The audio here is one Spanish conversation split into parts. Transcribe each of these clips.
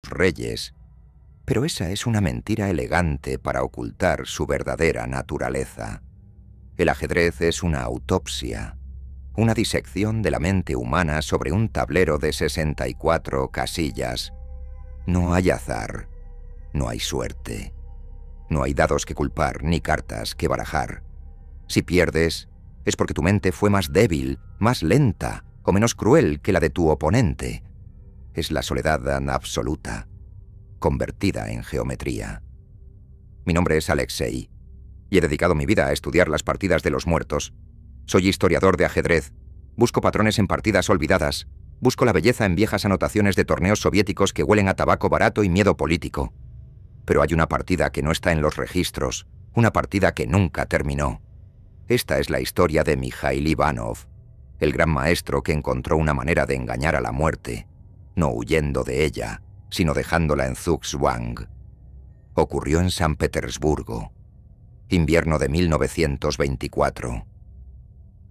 reyes. Pero esa es una mentira elegante para ocultar su verdadera naturaleza. El ajedrez es una autopsia, una disección de la mente humana sobre un tablero de 64 casillas. No hay azar, no hay suerte, no hay dados que culpar ni cartas que barajar. Si pierdes, es porque tu mente fue más débil, más lenta o menos cruel que la de tu oponente. Es la soledad absoluta, convertida en geometría. Mi nombre es Alexei, y he dedicado mi vida a estudiar las partidas de los muertos. Soy historiador de ajedrez, busco patrones en partidas olvidadas, busco la belleza en viejas anotaciones de torneos soviéticos que huelen a tabaco barato y miedo político. Pero hay una partida que no está en los registros, una partida que nunca terminó. Esta es la historia de Mikhail Ivanov, el gran maestro que encontró una manera de engañar a la muerte, no huyendo de ella, sino dejándola en Zugzwang. Ocurrió en San Petersburgo, invierno de 1924.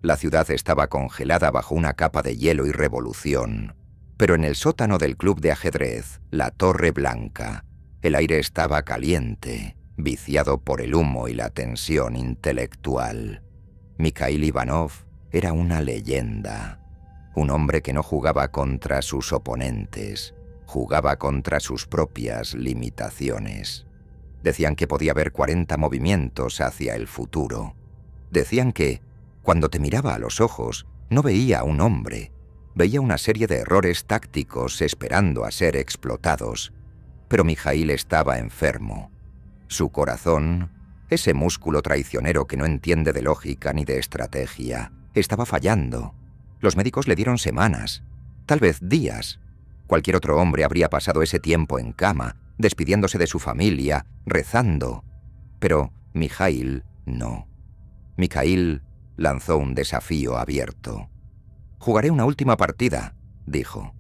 La ciudad estaba congelada bajo una capa de hielo y revolución, pero en el sótano del club de ajedrez, la Torre Blanca, el aire estaba caliente, viciado por el humo y la tensión intelectual. Mikhail Ivanov era una leyenda, un hombre que no jugaba contra sus oponentes, jugaba contra sus propias limitaciones. Decían que podía ver 40 movimientos hacia el futuro. Decían que, cuando te miraba a los ojos, no veía a un hombre, veía una serie de errores tácticos esperando a ser explotados. Pero Mikhail estaba enfermo. Su corazón, ese músculo traicionero que no entiende de lógica ni de estrategia, estaba fallando. Los médicos le dieron semanas, tal vez días. Cualquier otro hombre habría pasado ese tiempo en cama, despidiéndose de su familia, rezando. Pero Mikhail no. Mikhail lanzó un desafío abierto. «Jugaré una última partida», dijo,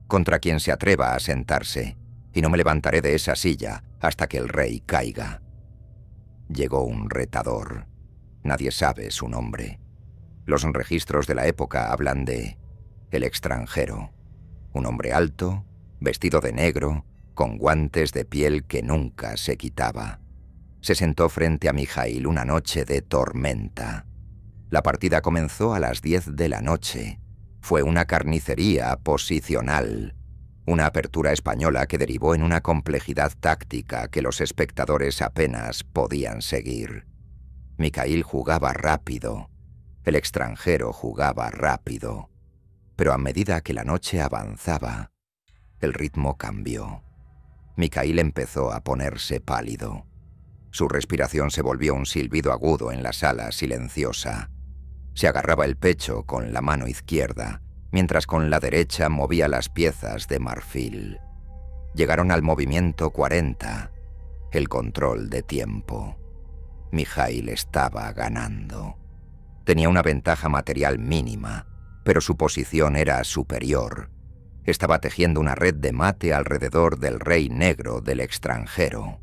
«contra quien se atreva a sentarse, y no me levantaré de esa silla hasta que el rey caiga». Llegó un retador. Nadie sabe su nombre. Los registros de la época hablan de el extranjero. Un hombre alto, vestido de negro, con guantes de piel que nunca se quitaba. Se sentó frente a Mikhail una noche de tormenta. La partida comenzó a las 10 de la noche. Fue una carnicería posicional. Una apertura española que derivó en una complejidad táctica que los espectadores apenas podían seguir. Mikhail jugaba rápido. El extranjero jugaba rápido. Pero a medida que la noche avanzaba, el ritmo cambió. Mikhail empezó a ponerse pálido. Su respiración se volvió un silbido agudo en la sala silenciosa. Se agarraba el pecho con la mano izquierda, mientras con la derecha movía las piezas de marfil. Llegaron al movimiento 40, el control de tiempo. Mikhail estaba ganando. Tenía una ventaja material mínima, pero su posición era superior. Estaba tejiendo una red de mate alrededor del rey negro del extranjero.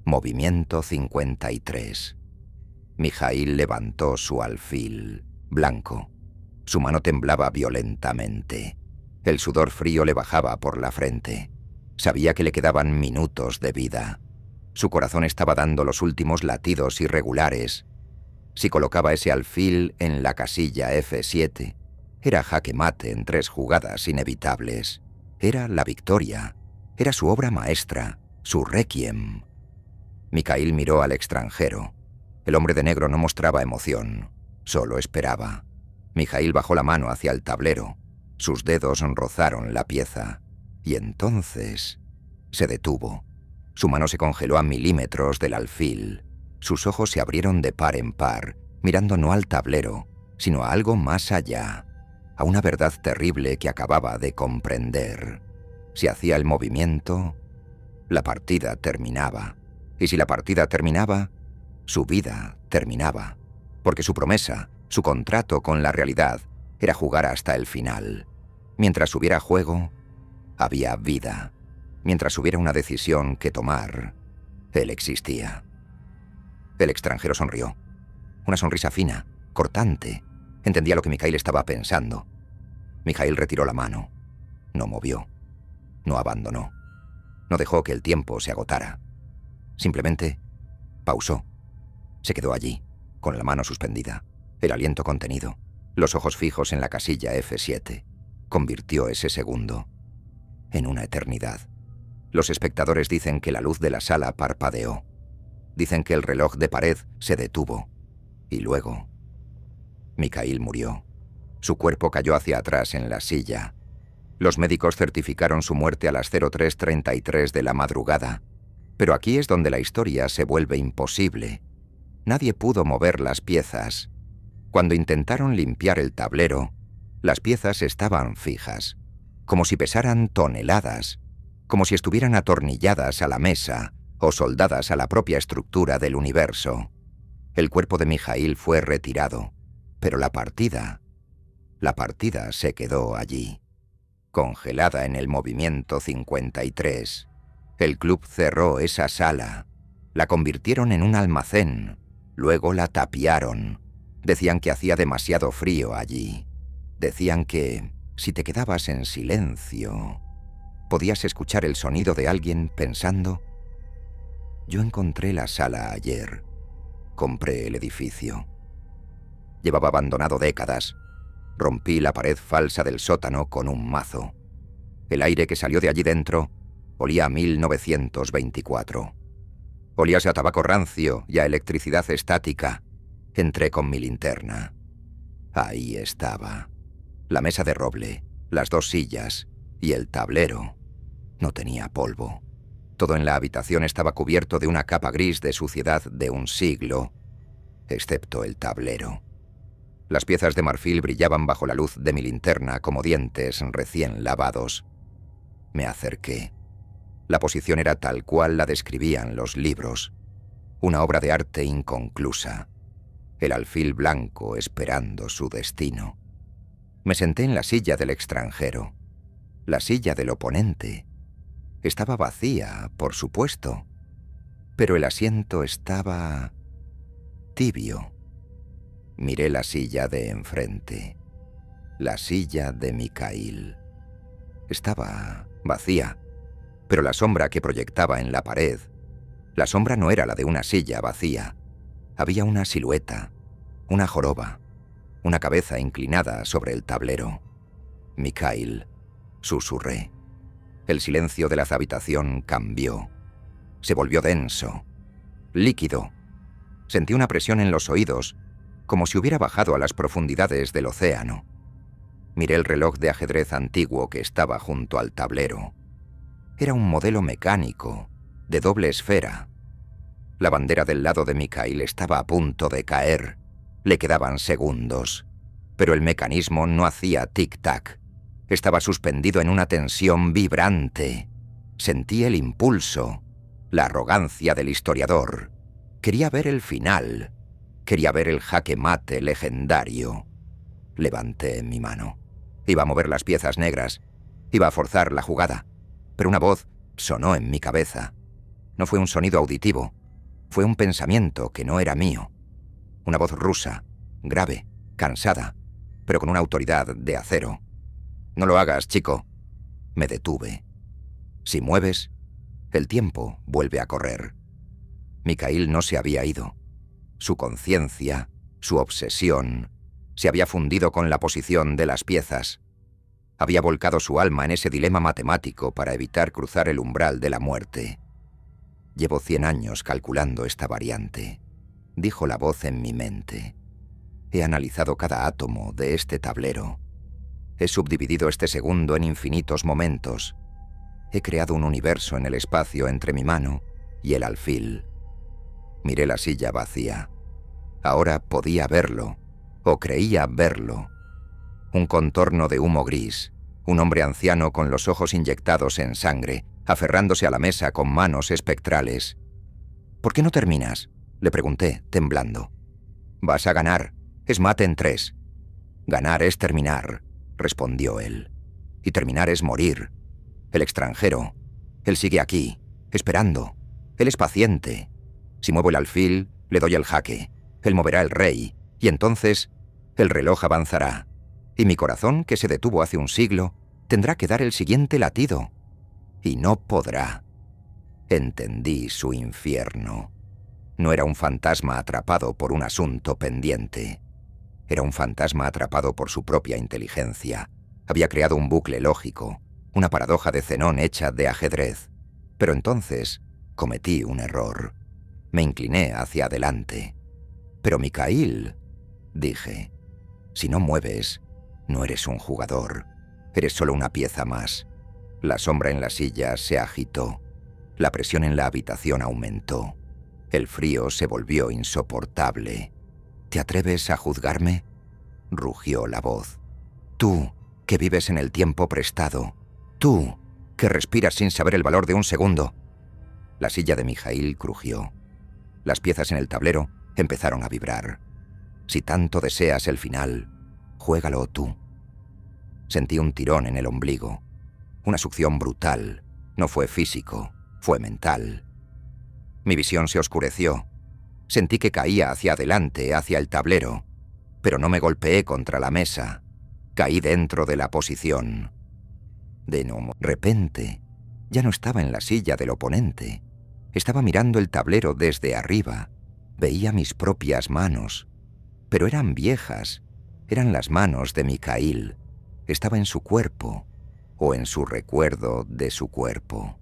Movimiento 53. Mikhail levantó su alfil, blanco. Su mano temblaba violentamente. El sudor frío le bajaba por la frente. Sabía que le quedaban minutos de vida. Su corazón estaba dando los últimos latidos irregulares. Si colocaba ese alfil en la casilla F7, era jaque mate en 3 jugadas inevitables. Era la victoria. Era su obra maestra, su requiem. Mikhail miró al extranjero. El hombre de negro no mostraba emoción, solo esperaba. Mikhail bajó la mano hacia el tablero. Sus dedos rozaron la pieza. Y entonces se detuvo. Su mano se congeló a milímetros del alfil. Sus ojos se abrieron de par en par, mirando no al tablero, sino a algo más allá, a una verdad terrible que acababa de comprender. Si hacía el movimiento, la partida terminaba. Y si la partida terminaba, su vida terminaba. Porque su promesa, su contrato con la realidad, era jugar hasta el final. Mientras hubiera juego, había vida. Mientras hubiera una decisión que tomar, él existía. El extranjero sonrió. Una sonrisa fina, cortante. Entendía lo que Mikhail estaba pensando. Mikhail retiró la mano. No movió. No abandonó. No dejó que el tiempo se agotara. Simplemente pausó. Se quedó allí, con la mano suspendida, el aliento contenido, los ojos fijos en la casilla F7. Convirtió ese segundo en una eternidad. Los espectadores dicen que la luz de la sala parpadeó. Dicen que el reloj de pared se detuvo. Y luego, Mikhail murió. Su cuerpo cayó hacia atrás en la silla. Los médicos certificaron su muerte a las 03:33 de la madrugada. Pero aquí es donde la historia se vuelve imposible. Nadie pudo mover las piezas. Cuando intentaron limpiar el tablero, las piezas estaban fijas, como si pesaran toneladas, como si estuvieran atornilladas a la mesa o soldadas a la propia estructura del universo. El cuerpo de Mikhail fue retirado, pero la partida se quedó allí, congelada en el movimiento 53. El club cerró esa sala, la convirtieron en un almacén, luego la tapiaron. Decían que hacía demasiado frío allí. Decían que, si te quedabas en silencio, podías escuchar el sonido de alguien pensando. Yo encontré la sala ayer. Compré el edificio. Llevaba abandonado décadas. Rompí la pared falsa del sótano con un mazo. El aire que salió de allí dentro olía a 1924. Olíase a tabaco rancio y a electricidad estática. Entré con mi linterna. Ahí estaba. La mesa de roble, las 2 sillas y el tablero. No tenía polvo. Todo en la habitación estaba cubierto de una capa gris de suciedad de un siglo, excepto el tablero. Las piezas de marfil brillaban bajo la luz de mi linterna como dientes recién lavados. Me acerqué. La posición era tal cual la describían los libros. Una obra de arte inconclusa. El alfil blanco esperando su destino. Me senté en la silla del extranjero. La silla del oponente estaba vacía, por supuesto, pero el asiento estaba tibio. Miré la silla de enfrente, la silla de Mikhail. Estaba vacía, pero la sombra que proyectaba en la pared, la sombra no era la de una silla vacía. Había una silueta, una joroba, una cabeza inclinada sobre el tablero. Mikhail, susurré. El silencio de la habitación cambió. Se volvió denso, líquido. Sentí una presión en los oídos, como si hubiera bajado a las profundidades del océano. Miré el reloj de ajedrez antiguo que estaba junto al tablero. Era un modelo mecánico, de doble esfera. La bandera del lado de Mikhail estaba a punto de caer. Le quedaban segundos. Pero el mecanismo no hacía tic-tac. Estaba suspendido en una tensión vibrante. Sentí el impulso, la arrogancia del historiador. Quería ver el final. Quería ver el jaque mate legendario. Levanté mi mano. Iba a mover las piezas negras. Iba a forzar la jugada. Pero una voz sonó en mi cabeza. No fue un sonido auditivo. Fue un pensamiento que no era mío. Una voz rusa, grave, cansada, pero con una autoridad de acero. «No lo hagas, chico». Me detuve. Si mueves, el tiempo vuelve a correr. Mikhail no se había ido. Su conciencia, su obsesión, se había fundido con la posición de las piezas. Había volcado su alma en ese dilema matemático para evitar cruzar el umbral de la muerte. Llevo 100 años calculando esta variante, dijo la voz en mi mente. He analizado cada átomo de este tablero. He subdividido este segundo en infinitos momentos. He creado un universo en el espacio entre mi mano y el alfil. Miré la silla vacía. Ahora podía verlo, o creía verlo. Un contorno de humo gris, un hombre anciano con los ojos inyectados en sangre, aferrándose a la mesa con manos espectrales. «¿Por qué no terminas?», le pregunté, temblando. «Vas a ganar. Es mate en 3. Ganar es terminar», respondió él. «Y terminar es morir. El extranjero, él sigue aquí, esperando. Él es paciente. Si muevo el alfil, le doy el jaque. Él moverá el rey, y entonces el reloj avanzará. Y mi corazón, que se detuvo hace un siglo, tendrá que dar el siguiente latido. Y no podrá. Entendí su infierno. No era un fantasma atrapado por un asunto pendiente. Era un fantasma atrapado por su propia inteligencia. Había creado un bucle lógico, una paradoja de Zenón hecha de ajedrez. Pero entonces cometí un error. Me incliné hacia adelante. «Pero Mikhail», dije, «si no mueves, no eres un jugador. Eres solo una pieza más». La sombra en la silla se agitó. La presión en la habitación aumentó. El frío se volvió insoportable. «¿Te atreves a juzgarme?», rugió la voz. «Tú, que vives en el tiempo prestado. Tú, que respiras sin saber el valor de un segundo». La silla de Mikhail crujió. Las piezas en el tablero empezaron a vibrar. «Si tanto deseas el final, juégalo tú». Sentí un tirón en el ombligo. Una succión brutal. No fue físico, fue mental. Mi visión se oscureció. Sentí que caía hacia adelante, hacia el tablero, pero no me golpeé contra la mesa. Caí dentro de la posición. De repente, ya no estaba en la silla del oponente. Estaba mirando el tablero desde arriba. Veía mis propias manos, pero eran viejas. Eran las manos de Mikhail. Estaba en su cuerpo, o en su recuerdo de su cuerpo.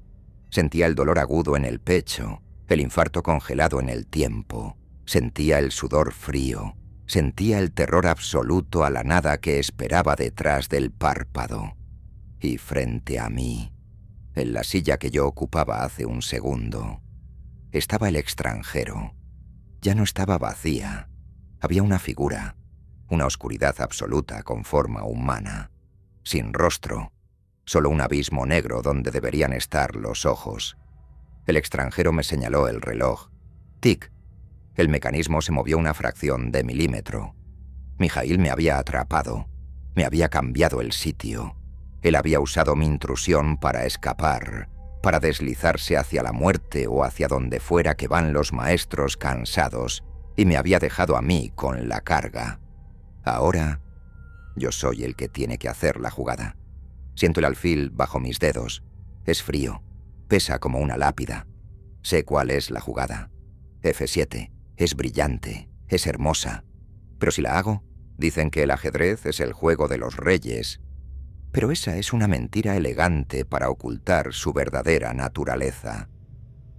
Sentía el dolor agudo en el pecho, el infarto congelado en el tiempo. Sentía el sudor frío. Sentía el terror absoluto a la nada que esperaba detrás del párpado. Y frente a mí, en la silla que yo ocupaba hace un segundo, estaba el extranjero. Ya no estaba vacía. Había una figura, una oscuridad absoluta con forma humana, sin rostro, solo un abismo negro donde deberían estar los ojos. El extranjero me señaló el reloj. ¡Tic! El mecanismo se movió una fracción de milímetro. Mikhail me había atrapado, me había cambiado el sitio. Él había usado mi intrusión para escapar, para deslizarse hacia la muerte o hacia donde fuera que van los maestros cansados, y me había dejado a mí con la carga. Ahora, yo soy el que tiene que hacer la jugada. Siento el alfil bajo mis dedos. Es frío, pesa como una lápida. Sé cuál es la jugada. F7, es brillante, es hermosa. Pero si la hago, dicen que el ajedrez es el juego de los reyes. Pero esa es una mentira elegante para ocultar su verdadera naturaleza.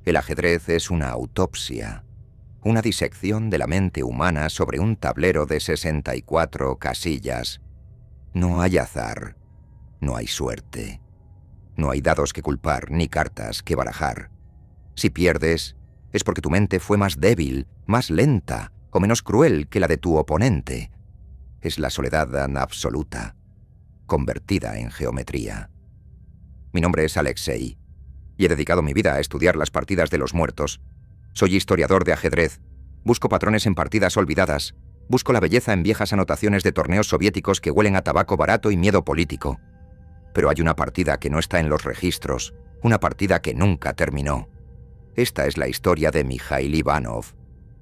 El ajedrez es una autopsia, una disección de la mente humana sobre un tablero de 64 casillas. No hay azar, no hay suerte, no hay dados que culpar ni cartas que barajar. Si pierdes, es porque tu mente fue más débil, más lenta o menos cruel que la de tu oponente. Es la soledad absoluta, convertida en geometría. Mi nombre es Alexei, y he dedicado mi vida a estudiar las partidas de los muertos. Soy historiador de ajedrez. Busco patrones en partidas olvidadas. Busco la belleza en viejas anotaciones de torneos soviéticos que huelen a tabaco barato y miedo político. Pero hay una partida que no está en los registros, una partida que nunca terminó. Esta es la historia de Mikhail Ivanov,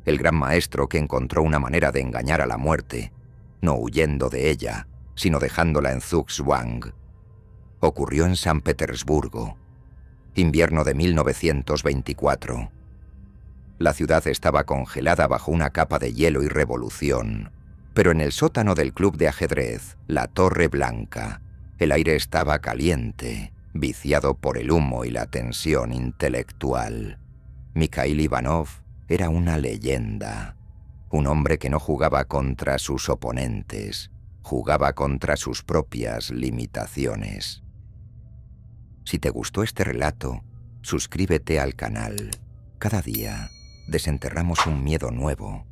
el gran maestro que encontró una manera de engañar a la muerte, no huyendo de ella, sino dejándola en Zugzwang. Ocurrió en San Petersburgo, invierno de 1924. La ciudad estaba congelada bajo una capa de hielo y revolución, pero en el sótano del club de ajedrez, la Torre Blanca, el aire estaba caliente, viciado por el humo y la tensión intelectual. Mikhail Ivanov era una leyenda, un hombre que no jugaba contra sus oponentes, jugaba contra sus propias limitaciones. Si te gustó este relato, suscríbete al canal. Cada día desenterramos un miedo nuevo.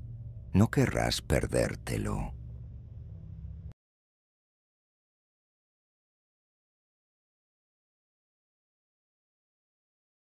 No querrás perdértelo.